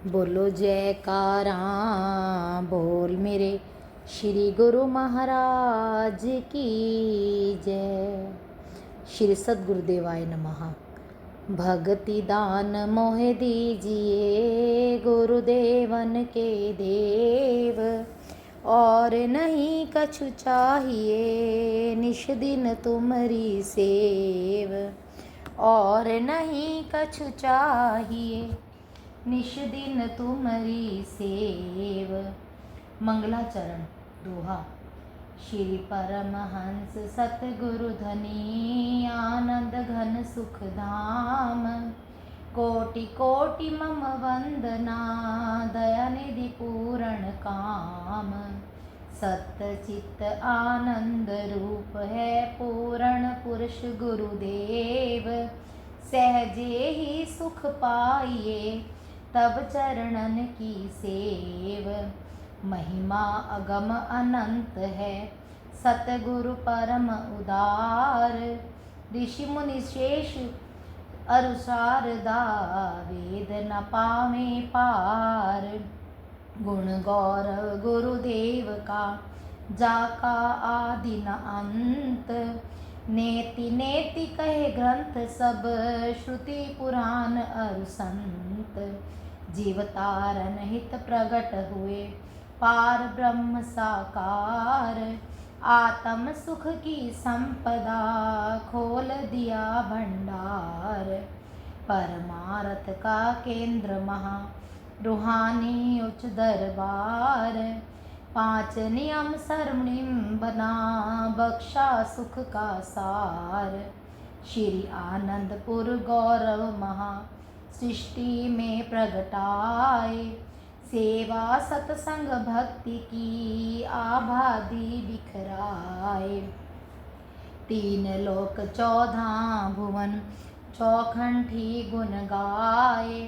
बोलो जयकारा बोल मेरे श्री गुरु महाराज की जय। श्री सद्गुरुदेवाय नमः। भक्ति दान मोह दीजिए गुरुदेवन के देव, और नहीं कछु चाहिए निश दिन तुम्हारी सेव, और नहीं कछु चाहिए निश दिन तुम्हारी सेव। मंगलाचरण दोहा। श्री परमहंस सतगुरु धनी आनंद घन सुख धाम, कोटि कोटि मम वंदना दया निधि पूर्ण काम। सत्य चित्त आनंद रूप है पूर्ण पुरुष गुरुदेव, सहजे ही सुख पाइए तब चरणन की सेव। महिमा अगम अनंत है सतगुरु परम उदार, ऋषि मुनि शेष अरुसारदा वेद न पावे पार। गुण गौरव गुरुदेव का जाका आदि न अंत, नेति नेति कहे ग्रंथ सब श्रुति पुराण अरु संत। जीव तारन हित प्रगट हुए पार ब्रह्म साकार, आत्म सुख की संपदा खोल दिया भंडार। परमार्थ का केंद्र महा रूहानी उच्च दरबार, पांच नियम सरमणिम बना बख्शा सुख का सार। श्री आनंदपुर गौरव महा सृष्टि में प्रगटाए, सेवा सत्संग भक्ति की आबादी बिखराए। तीन लोक चौदह भुवन चौखंठी गुण गाए,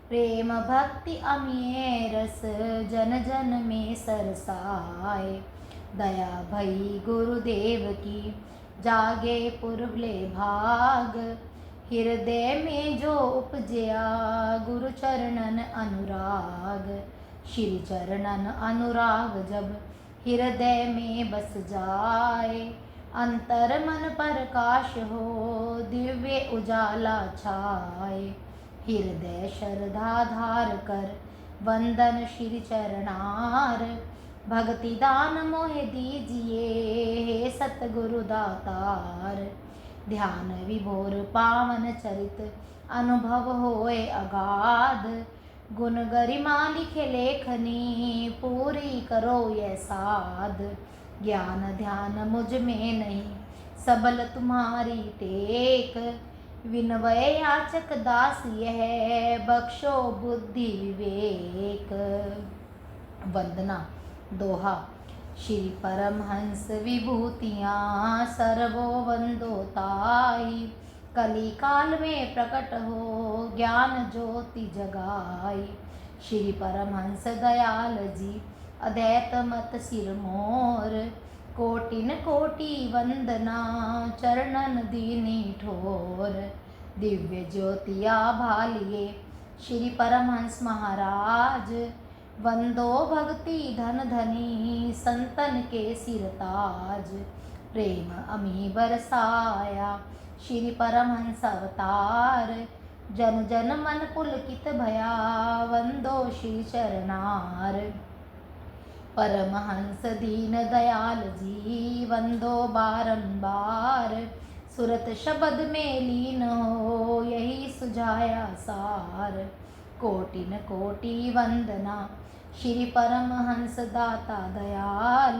प्रेम भक्ति अमीय रस जन जन में सरसाए। दया भई गुरुदेव की जागे पुरबले भाग, हृदय में जो उपजया गुरु चरणन अनुराग। श्री चरणन अनुराग जब हृदय में बस जाए, अंतर मन प्रकाश हो दिव्य उजाला छाए। हृदय श्रद्धा धार कर वंदन श्री चरणार, भक्ति दान मोह दीजिए हे सतगुरु दातार। ध्यान विभोर पावन चरित अनुभव होए अगाध, गुण गरिमा लिखे लेखनी पूरी करो ये साध। ज्ञान ध्यान मुझ में नहीं सबल तुम्हारी टेक, विनवय याचक दास यह बख्शो बुद्धि विवेक। वंदना दोहा। श्री परमहंस विभूतियाँ सर्वो वंदोताई, कली काल में प्रकट हो ज्ञान ज्योति जगाई। श्री परमहंस दयाल जी अद्वैत मत सिर मोर, कोटिन कोटि वंदना चरणन दीनी ठोर। दिव्य ज्योतिया भालिए श्री परमहंस महाराज, वंदो भक्ति धन धनी संतन के सिर ताज। प्रेम अमी बरसाया श्री परमहंस अवतार, जन जन मन पुलकित भया वंदो श्री चरणार। परमहंस दीन दयाल जी वंदो बारंबार, सुरत शब्द में लीन हो यही सुझाया सार। कोटिन कोटि वंदना श्री परमहंस दाता दयाल,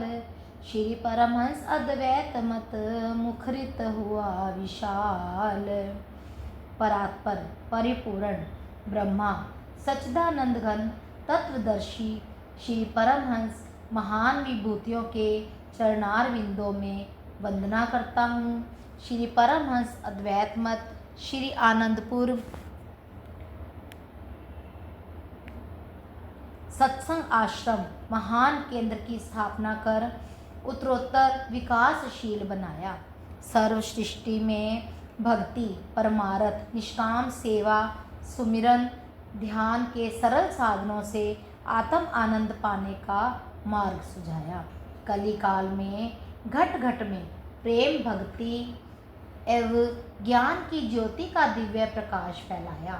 श्री परमहंस अद्वैत मत मुखरित हुआ विशाल। परात्पर परिपूर्ण ब्रह्मा सच्चिदानंद घन तत्वदर्शी श्री परमहंस महान विभूतियों के चरणार विंदों में वंदना करता हूँ। श्री परमहंस अद्वैत मत श्री आनंदपुर सत्संग आश्रम महान केंद्र की स्थापना कर उत्तरोत्तर विकासशील बनाया। सर्व सृष्टि में भक्ति परमार्थ निष्काम सेवा सुमिरन ध्यान के सरल साधनों से आत्म आनंद पाने का मार्ग सुझाया। कली काल में घट घट में प्रेम भक्ति एवं ज्ञान की ज्योति का दिव्य प्रकाश फैलाया।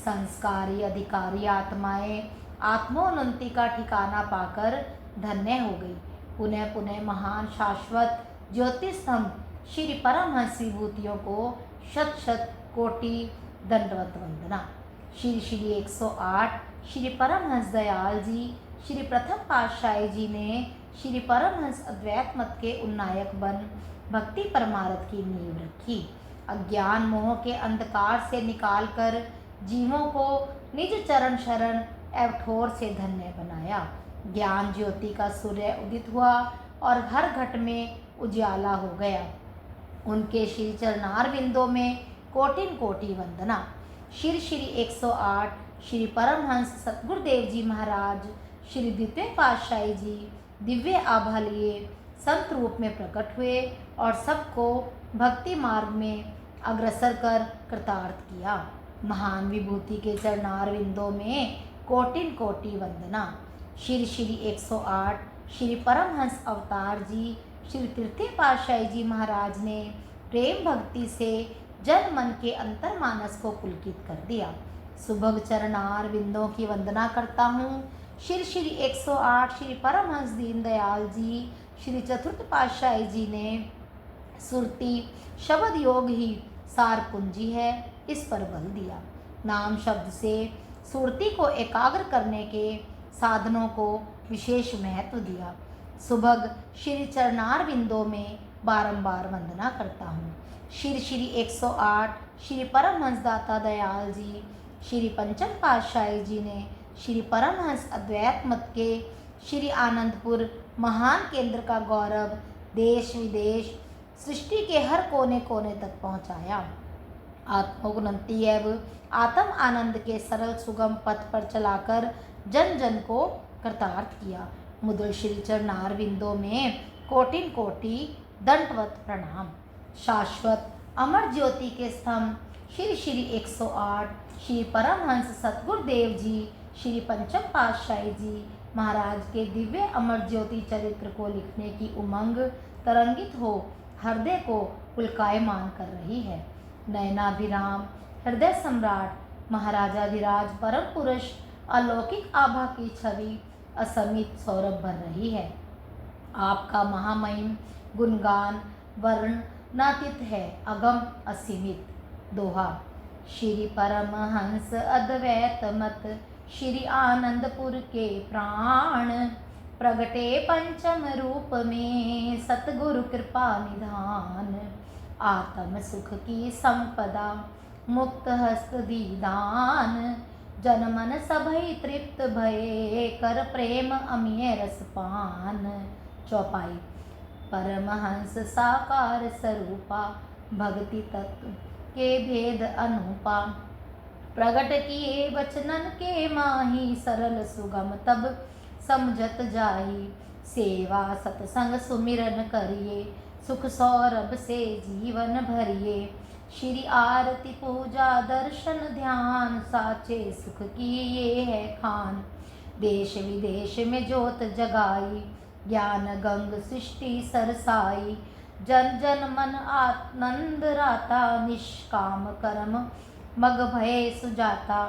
संस्कारी अधिकारी आत्माएं आत्मोन्नति का ठिकाना पाकर धन्य हो गई। पुनः पुनः महान शाश्वत ज्योति स्तंभ श्री परमहंस विभूतियों को शत शत कोटि दंडवत वंदना। श्री श्री 108 श्री परमहंस दयाल जी श्री प्रथम पातशाही जी ने श्री परमहंस अद्वैत मत के उन्नायक बन भक्ति परमार्थ की नींव रखी। अज्ञान मोह के अंधकार से निकालकर जीवों को निज चरण शरण एवं ठोर से धन्य बनाया। ज्ञान ज्योति का सूर्य उदित हुआ और हर घट में उजाला हो गया। उनके श्री चरणार बिंदों में कोटिन कोटि वंदना। श्री श्री 108 श्री परमहंस सतगुरुदेव जी महाराज श्री द्वितीय पातशाही जी दिव्य आभा लिए संत रूप में प्रकट हुए और सबको भक्ति मार्ग में अग्रसर कर कृतार्थ किया। महान विभूति के चरणार बिंदों में कोटिन कोटि वंदना। श्री श्री 108 श्री परमहंस अवतार जी श्री तृतीय पातशाही जी महाराज ने प्रेम भक्ति से जन मन के अंतर्मानस को पुलकित कर दिया। सुभग चरणार बिंदों की वंदना करता हूँ। श्री श्री 108 श्री परमहंस दीनदयाल जी श्री चतुर्थ पातशाही जी ने सुरती शब्द योग ही सार पूंजी है, इस पर बल दिया। नाम शब्द से सुरती को एकाग्र करने के साधनों को विशेष महत्व दिया। सुभग श्री चरणार बिंदों में बारंबार वंदना करता हूँ। श्री श्री 108 श्री परमहंस दाता दयाल जी श्री पंचम पातशाही जी ने श्री परमहंस अद्वैत मत के श्री आनंदपुर महान केंद्र का गौरव देश विदेश सृष्टि के हर कोने कोने तक पहुँचाया। आत्मोन्नति एवं आत्म आनंद के सरल सुगम पथ पर चलाकर जन जन को कृतार्थ किया। मुद्र श्री चरणार बिंदों में कोटिन कोटि दंडवत प्रणाम। शाश्वत अमर ज्योति के स्तंभ श्री श्री 108 श्री परमहंस सतगुरुदेव जी श्री पंचम पातशाही जी महाराज के दिव्य अमर ज्योति चरित्र को लिखने की उमंग तरंगित हो हृदय को पुलकायमान कर रही है। नयनाभिराम हृदय सम्राट महाराजाधिराज परम पुरुष अलौकिक आभा की छवि असमित सौरभ भर रही है। आपका महामहिम गुणगान वर्णनातीत है, अगम असीमित। दोहा। श्री परमहंस अद्वैत मत श्री आनंदपुर के प्राण प्रगटे पंचम रूप में सतगुरु कृपा निधान। आत्म सुख की संपदा मुक्त हस्त दीदान जन मन सभई तृप्त भये कर प्रेम अमीय रसपान। चौपाई। परमहंस साकार स्वरूपा भक्ति तत्व के भेद अनूपा प्रगट किए वचनन के माही सरल सुगम तब समझत जाई। सेवा सतसंग सुमिरन करिए सुख सौरभ से जीवन भरिए। श्री आरती पूजा दर्शन ध्यान साचे सुख की ये है खान। देश विदेश में ज्योत जगाई ज्ञान गंग सृष्टि सरसाई। जन जन मन आनंद राता निष्काम कर्म मग भय सुजाता।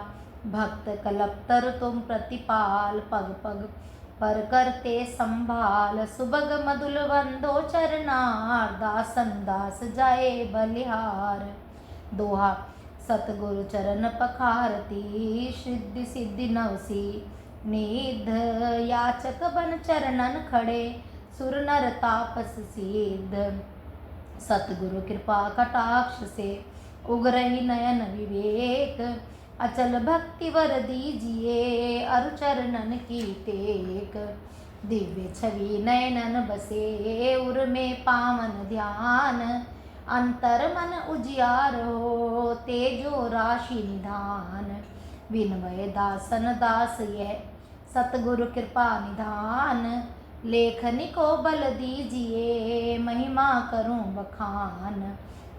भक्त कलपतर तुम प्रतिपाल पग पग पर करते संभाल। सुबग मधुल वंदो चरनार दासन दास जाए बलिहार। दोहा। सतगुरु चरण पखारती सिद्धि सिद्धि नवसी। निध याचक बन चरणन खड़े सुर नर तापस सिद्ध। सतगुरु कृपा कटाक्ष से उग्रही नयन विवेक। अचल भक्ति वर दीजिए अरु चरणन की टेक। दिव्य छवि नयनन बसे उर में पावन ध्यान। अंतर मन उजियार हो तेजो राशि निधान। विनमय दासन दास यह सतगुरु कृपा निधान। लेखनी को बल दीजिए महिमा करूं बखान।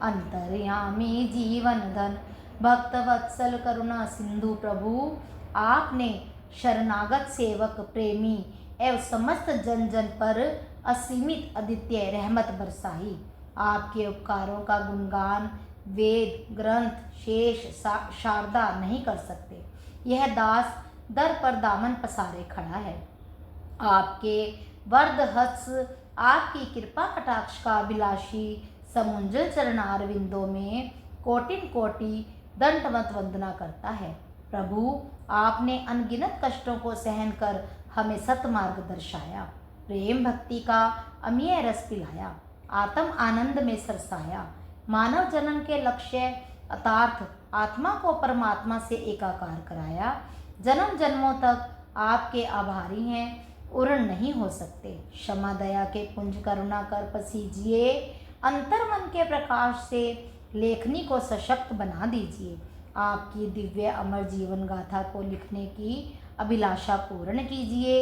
अंतर्यामी जीवन धन भक्त वत्सल करुणा सिंधु प्रभु, आपने शरणागत सेवक प्रेमी एवं समस्त जन जन पर असीमित अद्वितीय रहमत बरसाई। आपके उपकारों का गुणगान वेद ग्रंथ शेष शारदा नहीं कर सकते। यह दास दर पर दामन पसारे खड़ा है। आपके वरद हस्त, आपकी कृपा कटाक्ष का अभिलाषी समुंजल चरणार विंदों में कोटिन कोटि दंडवत वंदना करता है। प्रभु, आपने अनगिनत कष्टों को सहन कर हमें सतमार्ग दर्शाया, प्रेम भक्ति का अमीय रस पिलाया, आत्म आनंद में सरसाया, मानव जन्म के लक्ष्य अतार्थ आत्मा को परमात्मा से एकाकार कराया। जन्म जन्मों तक आपके आभारी हैं, उर्ण नहीं हो सकते। क्षमा दया के पुंज करुणा कर पसीजिए, अंतर मन के प्रकाश से लेखनी को सशक्त बना दीजिए। आपकी दिव्य अमर जीवन गाथा को लिखने की अभिलाषा पूर्ण कीजिए,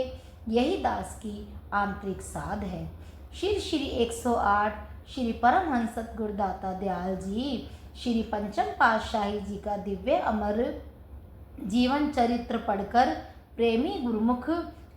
यही दास की आंतरिक साध है। श्री 108 श्री परमहंस गुरुदाता दयाल जी श्री पंचम पातशाही जी का दिव्य अमर जीवन चरित्र पढ़कर प्रेमी गुरुमुख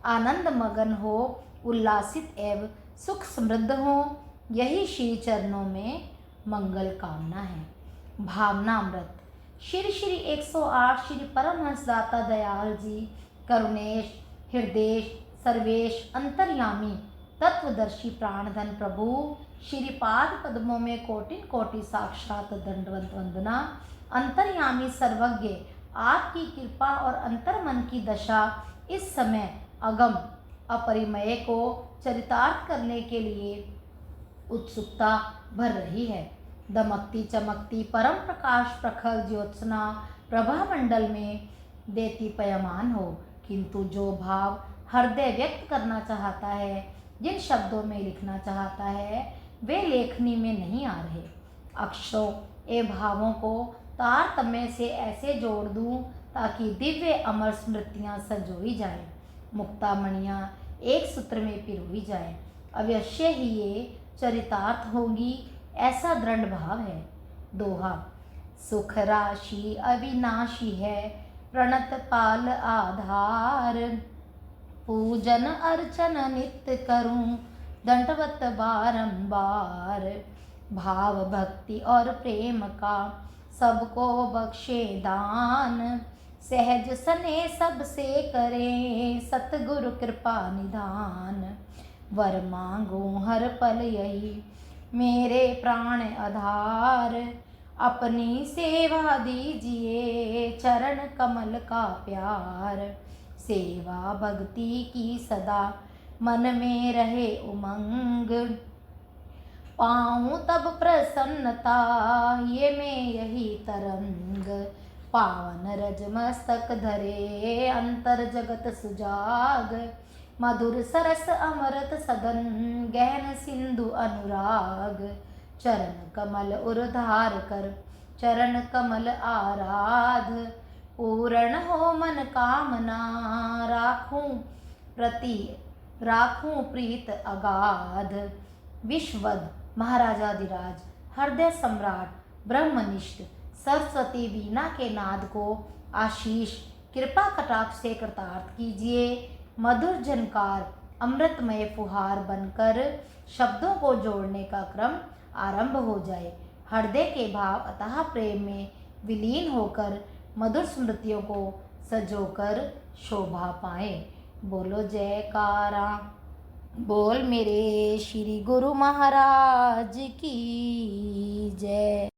आनंद मगन हो, उल्लासित एवं सुख समृद्ध हो, यही श्री चरणों में मंगल कामना है। भावनामृत। श्री 108 श्री परमहंस दाता दयाल जी करुणेश हृदयेश सर्वेश अंतर्यामी तत्वदर्शी प्राणधन प्रभु, श्री पाद पद्मों में कोटि कोटि साक्षात दंडवत वंदना। अंतर्यामी सर्वज्ञ, आपकी कृपा और अंतर्मन की दशा इस समय अगम अपरिमय को चरितार्थ करने के लिए उत्सुकता भर रही है। दमकती चमकती परम प्रकाश प्रखर ज्योत्सना प्रभा मंडल में देती पयमान हो, किंतु जो भाव हृदय व्यक्त करना चाहता है, जिन शब्दों में लिखना चाहता है, वे लेखनी में नहीं आ रहे। अक्षरों एवं भावों को तारतम्य से ऐसे जोड़ दूं ताकि दिव्य अमर स्मृतियाँ संजोई जाए, मुक्तामणियाँ एक सूत्र में पिरोई जाए, अवश्य ही ये चरितार्थ होंगी, ऐसा दृढ़ भाव है। दोहा। सुख राशि अविनाशी है, प्रणत पाल आधार, पूजन अर्चन नित्य करूं, दंडवत बारंबार, भाव भक्ति और प्रेम का सबको बख्शे दान, सहज सने सबसे करे सतगुरु कृपा निधान, वर मांगू हर पल यही मेरे प्राण आधार, अपनी सेवा दीजिए चरण कमल का प्यार, सेवा भक्ति की सदा मन में रहे उमंग, पाऊँ तब प्रसन्नता ये में यही तरंग, पावन रज मस्तक धरे अंतर जगत सुजाग, मधुर सरस अमृत सदन गहन सिंधु अनुराग, चरण कमल उर्धार कर चरण कमल आराध, पूर्ण हो मन कामना राखूं प्रीत अगाध। विश्वद महाराजाधिराज हृदय सम्राट ब्रह्मनिष्ठ सरस्वती वीणा के नाद को आशीष कृपा कटाक्ष से कृतार्थ कीजिए। मधुर झनकार अमृतमय फुहार बनकर शब्दों को जोड़ने का क्रम आरंभ हो जाए। हृदय के भाव अतः प्रेम में विलीन होकर मधुर स्मृतियों को सजोकर शोभा पाए। बोलो जयकारा बोल मेरे श्री गुरु महाराज की जय।